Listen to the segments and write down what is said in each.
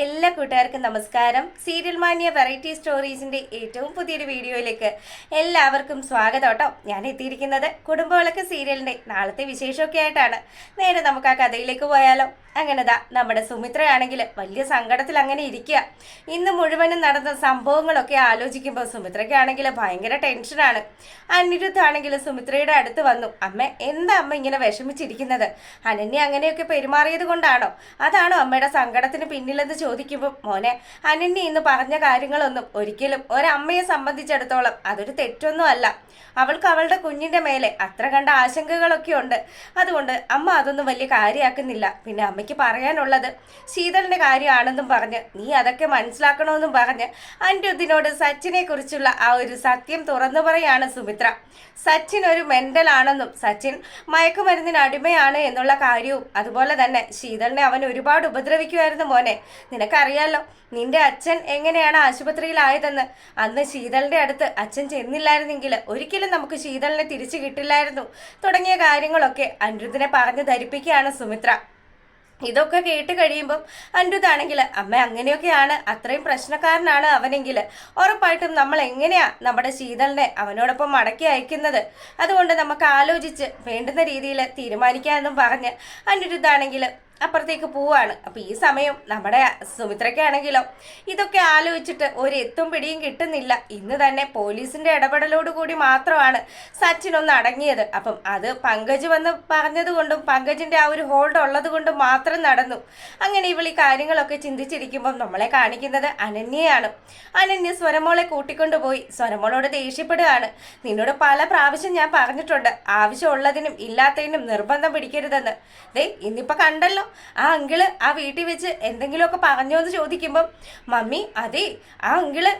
എല്ലാ കൂട്ടുകാർക്കും നമസ്കാരം. സീരിയൽ മാനിയ വെറൈറ്റി സ്റ്റോറീസിന്റെ ഏറ്റവും പുതിയൊരു വീഡിയോയിലേക്ക് എല്ലാവർക്കും സ്വാഗതം കേട്ടോ. ഞാൻ എത്തിയിരിക്കുന്നത് കുടുംബവിളക്ക് സീരിയലിന്റെ നാളത്തെ വിശേഷമൊക്കെ ആയിട്ടാണ്. നേരെ നമുക്ക് ആ കഥയിലേക്ക് പോയാലോ. അങ്ങനെതാ നമ്മുടെ സുമിത്രയാണെങ്കിൽ വലിയ സങ്കടത്തിൽ അങ്ങനെ ഇരിക്കുക. ഇന്ന് മുഴുവനും നടന്ന സംഭവങ്ങളൊക്കെ ആലോചിക്കുമ്പോൾ സുമിത്രയ്ക്കാണെങ്കിൽ ഭയങ്കര ടെൻഷനാണ്. അനിരുദ്ധാണെങ്കിൽ സുമിത്രയുടെ അടുത്ത് വന്നു. അമ്മ എന്താ അമ്മ ഇങ്ങനെ വിഷമിച്ചിരിക്കുന്നത്? അനന്യ അങ്ങനെയൊക്കെ പെരുമാറിയത് കൊണ്ടാണോ? അതാണോ അമ്മയുടെ സങ്കടത്തിന് പിന്നിലെന്ന് ചോദിക്കുമ്പോൾ, മോനെ, അനന്യ ഇന്ന് പറഞ്ഞ കാര്യങ്ങളൊന്നും ഒരിക്കലും ഒരമ്മയെ സംബന്ധിച്ചിടത്തോളം അതൊരു തെറ്റൊന്നും അല്ല. അവൾക്ക് അവളുടെ കുഞ്ഞിന്റെ മേലെ അത്ര കണ്ട ആശങ്കകളൊക്കെ ഉണ്ട്. അതുകൊണ്ട് അമ്മ അതൊന്നും വലിയ കാര്യമാക്കുന്നില്ല. പിന്നെ അമ്മയ്ക്ക് പറയാനുള്ളത് ശീതളിന്റെ കാര്യമാണെന്നും പറഞ്ഞ് നീ അതൊക്കെ മനസ്സിലാക്കണമെന്നും പറഞ്ഞ് അനിരുദ്ധിനോട് സച്ചിനെ കുറിച്ചുള്ള ആ ഒരു സത്യം തുറന്നു പറയാണ് സുമിത്ര. സച്ചിൻ ഒരു മെന്റൽ ആണെന്നും സച്ചിൻ മയക്കുമരുന്നിന് അടിമയാണ് എന്നുള്ള കാര്യവും അതുപോലെ തന്നെ ശീതളിനെ അവൻ ഒരുപാട് ഉപദ്രവിക്കുമായിരുന്നു. മോനെ, നിനക്കറിയാലോ നിന്റെ അച്ഛൻ എങ്ങനെയാണ് ആശുപത്രിയിലായതെന്ന്. അന്ന് ശീതളിന്റെ അടുത്ത് അച്ഛൻ ചെന്നില്ലായിരുന്നെങ്കിൽ ഒരിക്കലും നമുക്ക് ശീതളിനെ തിരിച്ചു കിട്ടില്ലായിരുന്നു തുടങ്ങിയ കാര്യങ്ങളൊക്കെ അനിരുദ്ധിനെ പറഞ്ഞു ധരിപ്പിക്കുകയാണ് സുമിത്ര. ഇതൊക്കെ കേട്ട് കഴിയുമ്പം അനിരുദ്ധാണെങ്കിൽ അമ്മ അങ്ങനെയൊക്കെയാണ്, അത്രയും പ്രശ്നക്കാരനാണ് അവനെങ്കിൽ ഉറപ്പായിട്ടും നമ്മൾ എങ്ങനെയാ നമ്മുടെ ശീതളിനെ അവനോടൊപ്പം മടക്കി അയക്കുന്നത്? അതുകൊണ്ട് നമുക്ക് ആലോചിച്ച് വേണ്ടുന്ന രീതിയിൽ തീരുമാനിക്കാമെന്നും പറഞ്ഞ് അനിരുദ്ധാണെങ്കിൽ അപ്പുറത്തേക്ക് പോവാണ്. അപ്പൊ ഈ സമയം നമ്മുടെ സുമിത്രയ്ക്കാണെങ്കിലോ ഇതൊക്കെ ആലോചിച്ചിട്ട് ഒരു എത്തും പിടിയും കിട്ടുന്നില്ല. ഇന്ന് തന്നെ പോലീസിന്റെ ഇടപെടലോട് കൂടി മാത്രമാണ് സച്ചിൻ ഒന്ന് അടങ്ങിയത്. അപ്പം അത് പങ്കജ് വന്ന് പറഞ്ഞത് കൊണ്ടും പങ്കജിന്റെ ആ ഒരു ഹോൾഡ് ഉള്ളത് കൊണ്ടും മാത്രം നടന്നു. അങ്ങനെ ഇവൾ ഈ കാര്യങ്ങളൊക്കെ ചിന്തിച്ചിരിക്കുമ്പോൾ നമ്മളെ കാണിക്കുന്നത് അനന്യയാണ്. അനന്യ സ്വരമോളെ കൂട്ടിക്കൊണ്ടുപോയി സ്വരമോളോട് ദേഷ്യപ്പെടുകയാണ്. നിന്നോട് പല പ്രാവശ്യം ഞാൻ പറഞ്ഞിട്ടുണ്ട് ആവശ്യമുള്ളതിനും ഇല്ലാത്തതിനും നിർബന്ധം പിടിക്കരുതെന്ന്. ഇന്നിപ്പോ കണ്ടല്ലോ, ആ അങ്കിള് ആ വീട്ടിൽ വെച്ച് എന്തെങ്കിലുമൊക്കെ പറഞ്ഞോ എന്ന് ചോദിക്കുമ്പം, മമ്മി അതെ, ആ അങ്കിള്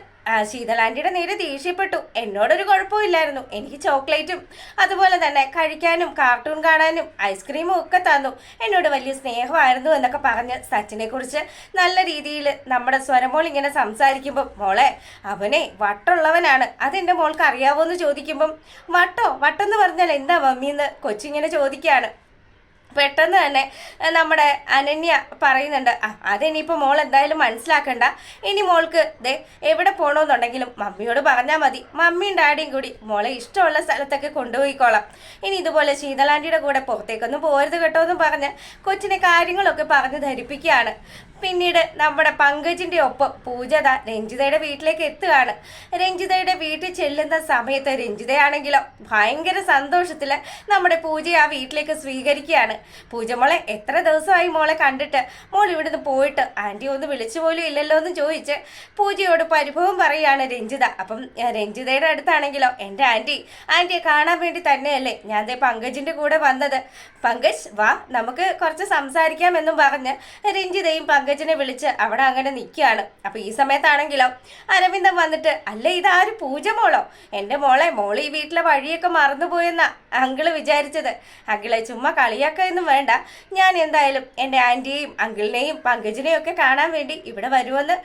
ശീതളാൻറ്റിയുടെ നേരെ ദേഷ്യപ്പെട്ടു. എന്നോടൊരു കുഴപ്പമില്ലായിരുന്നു. എനിക്ക് ചോക്ലേറ്റും അതുപോലെ തന്നെ കഴിക്കാനും കാർട്ടൂൺ കാണാനും ഐസ്ക്രീമും ഒക്കെ തന്നു. എന്നോട് വലിയ സ്നേഹമായിരുന്നു എന്നൊക്കെ പറഞ്ഞ് സച്ചിനെ കുറിച്ച് നല്ല രീതിയിൽ നമ്മുടെ സ്വരമോൾ ഇങ്ങനെ സംസാരിക്കുമ്പം, മോളെ അവനെ വട്ടുള്ളവനാണ്, അതെൻ്റെ മോൾക്ക് അറിയാവോ എന്ന് ചോദിക്കുമ്പം, വട്ടെന്ന് പറഞ്ഞാൽ എന്താ മമ്മിന്ന് കൊച്ചിങ്ങനെ ചോദിക്കുകയാണ്. പെട്ടെന്ന് തന്നെ നമ്മുടെ അനന്യ പറയുന്നുണ്ട്, അതിനിപ്പോൾ മോൾ എന്തായാലും മനസ്സിലാക്കണ്ട. ഇനി മോൾക്ക് എവിടെ പോകണമെന്നുണ്ടെങ്കിലും മമ്മിയോട് പറഞ്ഞാൽ മതി. മമ്മിയും ഡാഡിയും കൂടി മോളെ ഇഷ്ടമുള്ള സ്ഥലത്തൊക്കെ കൊണ്ടുപോയിക്കോളാം. ഇനി ഇതുപോലെ ശീതളാൻറ്റിയുടെ കൂടെ പുറത്തേക്കൊന്നും പോരുത് കേട്ടോ എന്നും പറഞ്ഞ് കൊച്ചിനെ കാര്യങ്ങളൊക്കെ പറഞ്ഞ് ധരിപ്പിക്കുകയാണ്. പിന്നീട് നമ്മുടെ പങ്കജിന്റെ ഒപ്പം പൂജത രഞ്ജിതയുടെ വീട്ടിലേക്ക് എത്തുകയാണ്. രഞ്ജിതയുടെ വീട്ടിൽ ചെല്ലുന്ന സമയത്ത് രഞ്ജിതയാണെങ്കിലോ ഭയങ്കര സന്തോഷത്തില് നമ്മുടെ പൂജയെ ആ വീട്ടിലേക്ക് സ്വീകരിക്കുകയാണ്. പൂജ, മോളെ എത്ര ദിവസമായി മോളെ കണ്ടിട്ട്? മോൾ ഇവിടുന്ന് പോയിട്ട് ആന്റി ഒന്ന് വിളിച്ചു പോലും ഇല്ലല്ലോ എന്ന് ചോദിച്ച് പൂജയോട് പരിഭവം പറയുകയാണ് രഞ്ജിത. അപ്പം രഞ്ജിതയുടെ അടുത്താണെങ്കിലോ, എൻ്റെ ആന്റിയെ കാണാൻ വേണ്ടി തന്നെയല്ലേ ഞാൻ പങ്കജിന്റെ കൂടെ വന്നത്. പങ്കജ് വാ, നമുക്ക് കുറച്ച് സംസാരിക്കാമെന്നും പറഞ്ഞ് രഞ്ജിതയും പങ്കജിനെ വിളിച്ച് അവിടെ അങ്ങനെ നിൽക്കുകയാണ്. അപ്പൊ ഈ സമയത്താണെങ്കിലോ അരവിന്ദൻ വന്നിട്ട്, അല്ലേ ഇതാര് പൂജ മോളോ? എൻ്റെ മോളെ ഈ വീട്ടിലെ വഴിയൊക്കെ മറന്നുപോയെന്നാ അങ്കിള് വിചാരിച്ചത്. അങ്കിളെ ചുമ്മാ കളിയാക്കൊന്നും വേണ്ട. ഞാൻ എന്തായാലും എൻ്റെ ആന്റിയെയും അങ്കിളിനെയും പങ്കജിനെയും ഒക്കെ കാണാൻ വേണ്ടി ഇവിടെ വരുമെന്ന്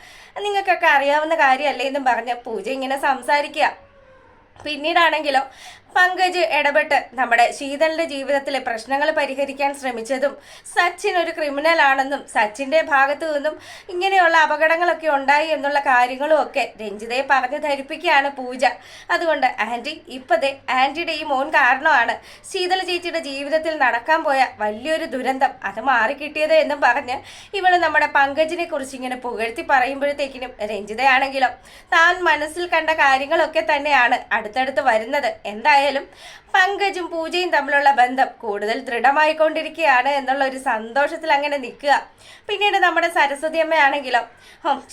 നിങ്ങൾക്കൊക്കെ അറിയാവുന്ന കാര്യമല്ലേ എന്നും പറഞ്ഞ് പൂജ ഇങ്ങനെ സംസാരിക്കുക. പിന്നീടാണെങ്കിലോ പങ്കജ് ഇടപെട്ട് നമ്മുടെ ശീതളിന്റെ ജീവിതത്തിലെ പ്രശ്നങ്ങൾ പരിഹരിക്കാൻ ശ്രമിച്ചതും സച്ചിൻ ഒരു ക്രിമിനൽ ആണെന്നും സച്ചിന്റെ ഭാഗത്തു നിന്നും ഇങ്ങനെയുള്ള അപകടങ്ങളൊക്കെ ഉണ്ടായി എന്നുള്ള കാര്യങ്ങളും ഒക്കെ രഞ്ജിതയെ പറഞ്ഞു ധരിപ്പിക്കുകയാണ് പൂജ. അതുകൊണ്ട് ആന്റി ഇപ്പതേ ആന്റിയുടെ ഈ മോൻ കാരണമാണ് ശീതള ചേച്ചിയുടെ ജീവിതത്തിൽ നടക്കാൻ പോയ വലിയൊരു ദുരന്തം അത് മാറിക്കിട്ടിയത് എന്നും പറഞ്ഞ് ഇവള് നമ്മുടെ പങ്കജിനെ കുറിച്ച് ഇങ്ങനെ പുകഴ്ത്തി പറയുമ്പോഴത്തേക്കിനും രഞ്ജിതയാണെങ്കിലോ താൻ മനസ്സിൽ കണ്ട കാര്യങ്ങളൊക്കെ തന്നെയാണ് അടുത്തടുത്ത് വരുന്നത്. എന്തായാലും പങ്കജും പൂജയും തമ്മിലുള്ള ബന്ധം കൂടുതൽ ദൃഢമായിക്കൊണ്ടിരിക്കുകയാണ് എന്നുള്ള ഒരു സന്തോഷത്തിൽ അങ്ങനെ നിൽക്കുക. പിന്നീട് നമ്മുടെ സരസ്വതി അമ്മയാണെങ്കിലോ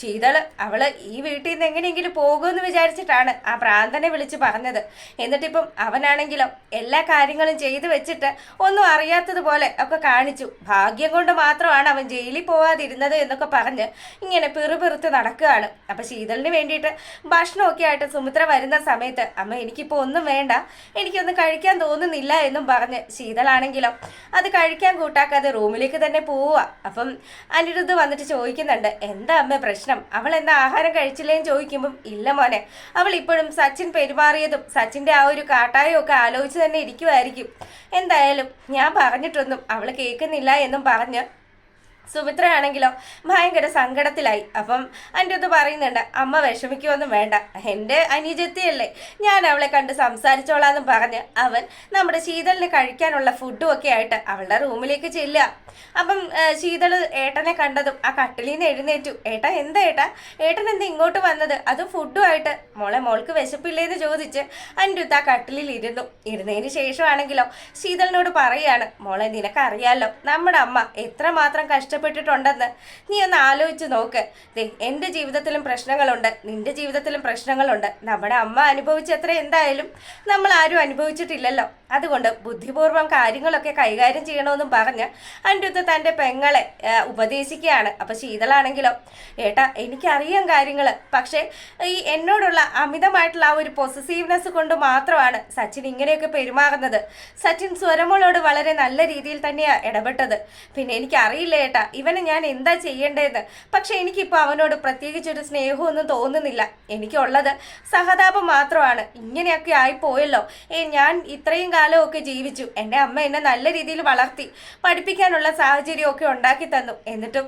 ശീതള് അവള് ഈ വീട്ടിൽ നിന്ന് എങ്ങനെയെങ്കിലും പോകുമെന്ന് വിചാരിച്ചിട്ടാണ് ആ പ്രാന്തനെ വിളിച്ച് പറഞ്ഞത്. എന്നിട്ടിപ്പം അവനാണെങ്കിലോ എല്ലാ കാര്യങ്ങളും ചെയ്തു വെച്ചിട്ട് ഒന്നും അറിയാത്തതുപോലെ ഒക്കെ കാണിച്ചു. ഭാഗ്യം കൊണ്ട് മാത്രമാണ് അവൻ ജയിലിൽ പോവാതിരുന്നത് എന്നൊക്കെ പറഞ്ഞ് ഇങ്ങനെ പിറുപിറുത്ത് നടക്കുകയാണ്. അപ്പൊ ശീതളിന് വേണ്ടിയിട്ട് ഭക്ഷണമൊക്കെ ആയിട്ട് സുമിത്ര വരുന്ന സമയത്ത്, അമ്മ എനിക്കിപ്പോൾ ഒന്നും വേണ്ട, എനിക്കൊന്നും കഴിക്കാൻ തോന്നുന്നില്ല എന്നും പറഞ്ഞ് ശീതളാണെങ്കിലോ അത് കഴിക്കാൻ കൂട്ടാക്കാതെ റൂമിലേക്ക് തന്നെ പോവുക. അപ്പം അനിരുദ്ധ് വന്നിട്ട് ചോദിക്കുന്നുണ്ട്, എന്താ അമ്മ പ്രശ്നം? അവൾ എന്താ ആഹാരം കഴിച്ചില്ലേന്ന് ചോദിക്കുമ്പം, ഇല്ല മോനെ, അവൾ ഇപ്പോഴും സച്ചിൻ പെരുമാറിയതും സച്ചിന്റെ ആ ഒരു കാട്ടായും ഒക്കെ ആലോചിച്ച് തന്നെ ഇരിക്കുമായിരിക്കും. എന്തായാലും ഞാൻ പറഞ്ഞിട്ടൊന്നും അവൾ കേൾക്കുന്നില്ല എന്നും പറഞ്ഞ് സുമിത്രയാണെങ്കിലോ ഭയങ്കര സങ്കടത്തിലായി. അപ്പം എൻ്റെ അടുത്ത് പറയുന്നുണ്ട്, അമ്മ വിഷമിക്കുമൊന്നും വേണ്ട, എൻ്റെ അനിയത്തിയല്ലേ, ഞാൻ അവളെ കണ്ട് സംസാരിച്ചോളാന്നും പറഞ്ഞ് അവൻ നമ്മുടെ ശീതളിന് കഴിക്കാനുള്ള ഫുഡും ഒക്കെ ആയിട്ട് അവളുടെ റൂമിലേക്ക് ചെല്ലുക. അപ്പം ശീതൾ ഏട്ടനെ കണ്ടതും ആ കട്ടിലിൽ നിന്ന് എഴുന്നേറ്റു. ഏട്ടാ എന്താ ഏട്ടാ, ഏട്ടൻ എന്താ ഇങ്ങോട്ട് വന്നത്, അതും ഫുഡുമായിട്ട്? മോൾക്ക് വിശപ്പില്ലേന്ന് ചോദിച്ച് അനിരുദ്ധ ആ കട്ടിലിൽ ഇരുന്നതിന് ശേഷമാണെങ്കിലോ ശീതളിനോട് പറയാണ്, മോളെ നിനക്കറിയാലോ നമ്മുടെ അമ്മ എത്രമാത്രം കഷ്ടപ്പെട്ടിട്ടുണ്ടെന്ന്. നീ ഒന്ന് ആലോചിച്ച് നോക്ക്. എൻ്റെ ജീവിതത്തിലും പ്രശ്നങ്ങളുണ്ട്, നിന്റെ ജീവിതത്തിലും പ്രശ്നങ്ങളുണ്ട്. നമ്മുടെ അമ്മ അനുഭവിച്ചത്ര എന്തായാലും നമ്മൾ ആരും അനുഭവിച്ചിട്ടില്ലല്ലോ. അതുകൊണ്ട് ബുദ്ധിപൂർവ്വം കാര്യങ്ങളൊക്കെ കൈകാര്യം ചെയ്യണമെന്നും പറഞ്ഞ് അനിരുദ്ധ തൻ്റെ പെങ്ങളെ ഉപദേശിക്കുകയാണ്. അപ്പം ശീതളാണെങ്കിലോ, ഏട്ടാ എനിക്കറിയാം കാര്യങ്ങൾ, പക്ഷേ ഈ എന്നോടുള്ള അമിതമായിട്ടുള്ള ആ ഒരു പൊസസീവ്നെസ് കൊണ്ട് മാത്രമാണ് സച്ചിൻ ഇങ്ങനെയൊക്കെ പെരുമാറുന്നത്. സച്ചിൻ സ്വരമോളോട് വളരെ നല്ല രീതിയിൽ തന്നെയാണ് ഇടപെട്ടത്. പിന്നെ എനിക്കറിയില്ല ഏട്ടാ ഇവനെ ഞാൻ എന്താ ചെയ്യേണ്ടതെന്ന്. പക്ഷെ എനിക്കിപ്പോൾ അവനോട് പ്രത്യേകിച്ചൊരു സ്നേഹമൊന്നും തോന്നുന്നില്ല. എനിക്കുള്ളത് സഹതാപം മാത്രമാണ്. ഇങ്ങനെയൊക്കെ ആയിപ്പോയല്ലോ. ഞാൻ ഇത്രയും കാലമൊക്കെ ജീവിച്ചു, എൻ്റെ അമ്മ എന്നെ നല്ല രീതിയിൽ വളർത്തി പഠിപ്പിക്കാനുള്ള സാഹചര്യമൊക്കെ ഉണ്ടാക്കി തന്നു. എന്നിട്ടും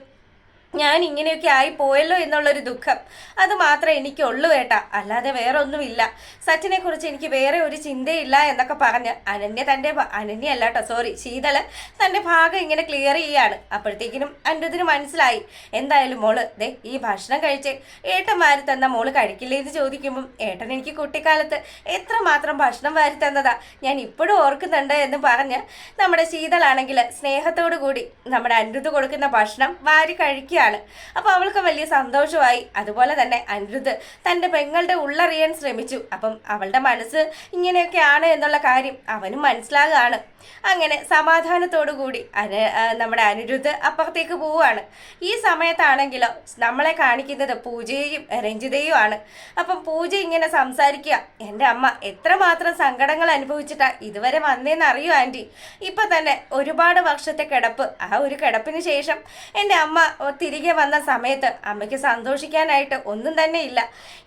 ഞാൻ ഇങ്ങനെയൊക്കെ ആയി പോയല്ലോ എന്നുള്ളൊരു ദുഃഖം അത് മാത്രമേ എനിക്കുള്ളൂ ഏട്ടാ, അല്ലാതെ വേറെ ഒന്നുമില്ല. സച്ചിനെ കുറിച്ച് എനിക്ക് വേറെ ഒരു ചിന്തയില്ല എന്നൊക്കെ പറഞ്ഞ് അനന്യല്ല കേട്ടോ, സോറി, ശീതള് തൻ്റെ ഭാഗം ഇങ്ങനെ ക്ലിയർ ചെയ്യാണ്. അപ്പോഴത്തേക്കിനും അനിരുദ്ധിന് മനസ്സിലായി, എന്തായാലും മോള് ഈ ഭക്ഷണം കഴിച്ച് ഏട്ടൻ വാരി തന്ന മോള് കഴിക്കില്ലേ എന്ന് ചോദിക്കുമ്പം ഏട്ടൻ എനിക്ക് കുട്ടിക്കാലത്ത് എത്രമാത്രം ഭക്ഷണം വാരി തന്നതാ ഞാൻ ഇപ്പോഴും ഓർക്കുന്നുണ്ട് എന്ന് പറഞ്ഞ് നമ്മുടെ ശീതളാണെങ്കിൽ സ്നേഹത്തോടു കൂടി നമ്മുടെ അനിരുദ്ധ് കൊടുക്കുന്ന ഭക്ഷണം വാരി കഴിക്കുക. അപ്പൊ അവൾക്ക് വലിയ സന്തോഷമായി. അതുപോലെ തന്നെ അനിരുദ്ധ് തന്റെ പെങ്ങളുടെ ഉള്ളറിയാൻ ശ്രമിച്ചു. അപ്പം അവളുടെ മനസ്സ് ഇങ്ങനെയൊക്കെയാണ് എന്നുള്ള കാര്യം അവനും മനസ്സിലാകുകയാണ്. അങ്ങനെ സമാധാനത്തോടു കൂടി നമ്മുടെ അനിരുദ്ധ് അപ്പുറത്തേക്ക് പോവുകയാണ്. ഈ സമയത്താണെങ്കിലോ നമ്മളെ കാണിക്കുന്നത് പൂജയും രഞ്ജിതയും ആണ്. അപ്പം പൂജ ഇങ്ങനെ സംസാരിക്കുക, എൻ്റെ അമ്മ എത്രമാത്രം സങ്കടങ്ങൾ അനുഭവിച്ചിട്ടാ ഇതുവരെ വന്നേന്ന് അറിയോ ആൻറ്റി. ഇപ്പൊ തന്നെ ഒരുപാട് വർഷത്തെ കിടപ്പ്, ആ ഒരു കിടപ്പിന് ശേഷം എൻ്റെ അമ്മ തിരികെ വന്ന സമയത്ത് അമ്മയ്ക്ക് സന്തോഷിക്കാനായിട്ട് ഒന്നും തന്നെ ഇല്ല.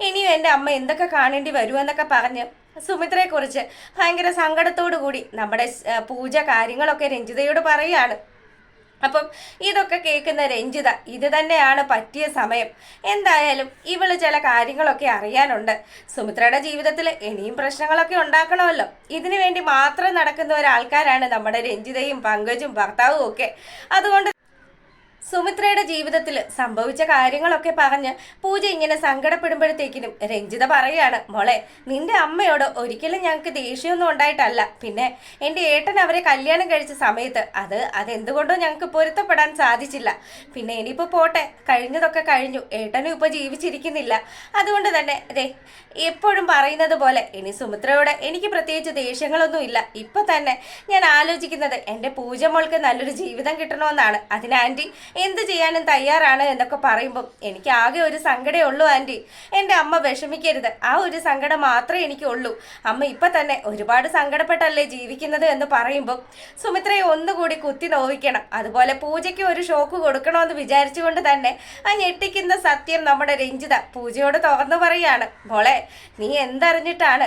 ഇനിയും എൻ്റെ അമ്മ എന്തൊക്കെ കാണേണ്ടി വരുമെന്നൊക്കെ പറഞ്ഞ് സുമിത്രയെക്കുറിച്ച് ഭയങ്കര സങ്കടത്തോടു കൂടി നമ്മുടെ പൂജ കാര്യങ്ങളൊക്കെ രഞ്ജിതയോട് പറയുകയാണ്. അപ്പം ഇതൊക്കെ കേൾക്കുന്ന രഞ്ജിത ഇത് തന്നെയാണ് പറ്റിയ സമയം, എന്തായാലും ഇവള് ചില കാര്യങ്ങളൊക്കെ അറിയാനുണ്ട്. സുമിത്രയുടെ ജീവിതത്തിൽ ഇനിയും പ്രശ്നങ്ങളൊക്കെ ഉണ്ടാക്കണമല്ലോ. ഇതിനു വേണ്ടി മാത്രം നടക്കുന്ന ഒരാൾക്കാരാണ് നമ്മുടെ രഞ്ജിതയും പങ്കജും ഭർത്താവും ഒക്കെ. അതുകൊണ്ട് സുമിത്രയുടെ ജീവിതത്തിൽ സംഭവിച്ച കാര്യങ്ങളൊക്കെ പറഞ്ഞ് പൂജ ഇങ്ങനെ സങ്കടപ്പെടുമ്പോഴത്തേക്കിനും രഞ്ജിത പറയാണ്, മോളെ നിന്റെ അമ്മയോട് ഒരിക്കലും ഞങ്ങൾക്ക് ദേഷ്യമൊന്നും ഉണ്ടായിട്ടല്ല. പിന്നെ എൻ്റെ ഏട്ടൻ അവരെ കല്യാണം കഴിച്ച സമയത്ത് അതെന്തുകൊണ്ടോ ഞങ്ങൾക്ക് പൊരുത്തപ്പെടാൻ സാധിച്ചില്ല. പിന്നെ ഇനിയിപ്പോൾ പോട്ടെ, കഴിഞ്ഞതൊക്കെ കഴിഞ്ഞു, ഏട്ടനും ഇപ്പോൾ ജീവിച്ചിരിക്കുന്നില്ല. അതുകൊണ്ട് തന്നെ എപ്പോഴും പറയുന്നത് പോലെ ഇനി സുമിത്രയോട് എനിക്ക് പ്രത്യേകിച്ച് ദേഷ്യങ്ങളൊന്നും ഇല്ല. ഇപ്പൊ തന്നെ ഞാൻ ആലോചിക്കുന്നത് എൻ്റെ പൂജ മോൾക്ക് നല്ലൊരു ജീവിതം കിട്ടണമെന്നാണ്. അതിന് ആൻറ്റി എന്ത് ചെയ്യാനും തയ്യാറാണ് എന്നൊക്കെ പറയുമ്പം എനിക്ക് ആകെ ഒരു സങ്കടമേ ഉള്ളൂ ആൻറ്റി. എൻ്റെ അമ്മ വിഷമിക്കരുത്, ആ ഒരു സങ്കടം മാത്രമേ എനിക്കുള്ളൂ. അമ്മ ഇപ്പം തന്നെ ഒരുപാട് സങ്കടപ്പെട്ടല്ലേ ജീവിക്കുന്നത് എന്ന് പറയുമ്പം സുമിത്രയെ ഒന്നുകൂടി കുത്തി നോവിക്കണം. അതുപോലെ പൂജയ്ക്ക് ഒരു ഷോക്ക് കൊടുക്കണമെന്ന് വിചാരിച്ചുകൊണ്ട് തന്നെ ആ ഞെട്ടിക്കുന്ന സത്യം നമ്മുടെ രഞ്ജിത പൂജയോട് തുറന്നു പറയാണ്, മോളെ നീ എന്തറിഞ്ഞിട്ടാണ്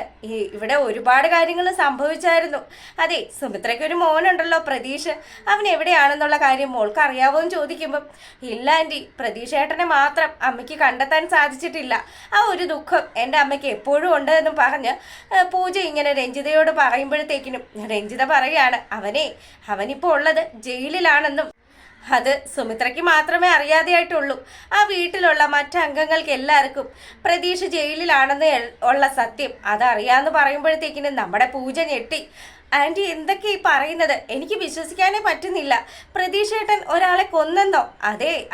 ഇവിടെ ഒരുപാട് കാര്യങ്ങൾ സംഭവിച്ചായിരുന്നു. അതെ, സുമിത്രയ്ക്കൊരു മോനുണ്ടല്ലോ പ്രതീഷ്, അവൻ എവിടെയാണെന്നുള്ള കാര്യം മോൾക്ക് അറിയാവോ എന്ന് ചോദിക്കുമ്പം ഇല്ല ആൻറ്റി, പ്രതീക്ഷേട്ടനെ മാത്രം അമ്മയ്ക്ക് കണ്ടെത്താൻ സാധിച്ചിട്ടില്ല. ആ ഒരു ദുഃഖം എൻ്റെ അമ്മയ്ക്ക് എപ്പോഴും ഉണ്ട് എന്നും പറഞ്ഞ് പൂജ ഇങ്ങനെ രഞ്ജിതയോട് പറയുമ്പോഴത്തേക്കിനും രഞ്ജിത പറയാണ്, അവനിപ്പോൾ ഉള്ളത് ജയിലിലാണെന്നും അത് സുമിത്രയ്ക്ക് മാത്രമേ അറിയാതെയായിട്ടുള്ളൂ. ആ വീട്ടിലുള്ള മറ്റംഗങ്ങൾക്ക് എല്ലാവർക്കും പ്രതീക്ഷ ജയിലിലാണെന്ന് ഉള്ള സത്യം അതറിയാമെന്ന് പറയുമ്പോഴത്തേക്കിനും നമ്മുടെ പൂജ ഞെട്ടി. ആൻറ്റി എന്തൊക്കെ ഈ പറയുന്നത്, എനിക്ക് വിശ്വസിക്കാനേ പറ്റുന്നില്ല. പ്രതീക്ഷേട്ടൻ ഒരാളെ കൊന്നെന്നോ?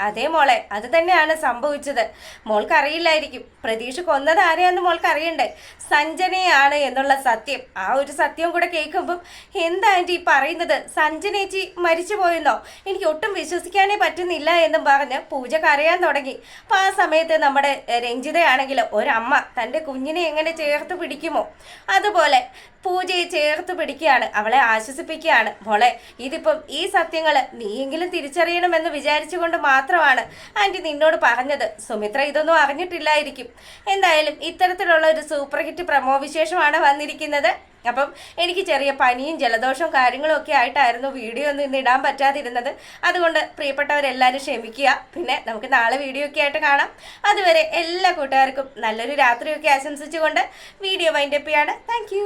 അതെ മോളെ, അത് തന്നെയാണ് സംഭവിച്ചത്. മോൾക്കറിയില്ലായിരിക്കും, പ്രതീക്ഷ കൊന്നത് ആരെയാന്ന് മോൾക്ക് അറിയണ്ടേ? സഞ്ജനയാണ് എന്നുള്ള സത്യം. ആ ഒരു സത്യവും കൂടെ കേൾക്കുമ്പം എന്താ ആൻറ്റി പറയുന്നത്, സഞ്ജനേച്ചി മരിച്ചു പോയെന്നോ? എനിക്ക് ഒട്ടും വിശ്വസിക്കാനേ പറ്റുന്നില്ല എന്നും പറഞ്ഞ് പൂജ കരയാൻ തുടങ്ങി. അപ്പം ആ സമയത്ത് നമ്മുടെ രഞ്ജിതയാണെങ്കിലും ഒരമ്മ തൻ്റെ കുഞ്ഞിനെ എങ്ങനെ ചേർത്ത് പിടിക്കുമോ അതുപോലെ പൂജയെ ചേർത്ത് പിടിക്കുക പറയുകയാണ്, അവളെ ആശ്വസിപ്പിക്കുകയാണ്. മോളെ, ഇതിപ്പം ഈ സത്യങ്ങൾ നീയെങ്കിലും തിരിച്ചറിയണമെന്ന് വിചാരിച്ചുകൊണ്ട് മാത്രമാണ് ആൻറ്റി നിന്നോട് പറഞ്ഞത്. സുമിത്ര ഇതൊന്നും അറിഞ്ഞിട്ടില്ലായിരിക്കും. എന്തായാലും ഇത്തരത്തിലുള്ള ഒരു സൂപ്പർ ഹിറ്റ് പ്രമോ വിശേഷമാണ് വന്നിരിക്കുന്നത്. അപ്പം എനിക്ക് ചെറിയ പനിയും ജലദോഷവും കാര്യങ്ങളും ഒക്കെ ആയിട്ടായിരുന്നു വീഡിയോ ഒന്നും ഇന്ന് ഇടാൻ പറ്റാതിരുന്നത്. അതുകൊണ്ട് പ്രിയപ്പെട്ടവരെല്ലാവരും ക്ഷമിക്കുക. പിന്നെ നമുക്ക് നാളെ വീഡിയോ ഒക്കെ ആയിട്ട് കാണാം. അതുവരെ എല്ലാ കൂട്ടുകാർക്കും നല്ലൊരു രാത്രിയൊക്കെ ആശംസിച്ചുകൊണ്ട് വീഡിയോ വൈൻഡപ്പ് ചെയ്യാണ്. താങ്ക്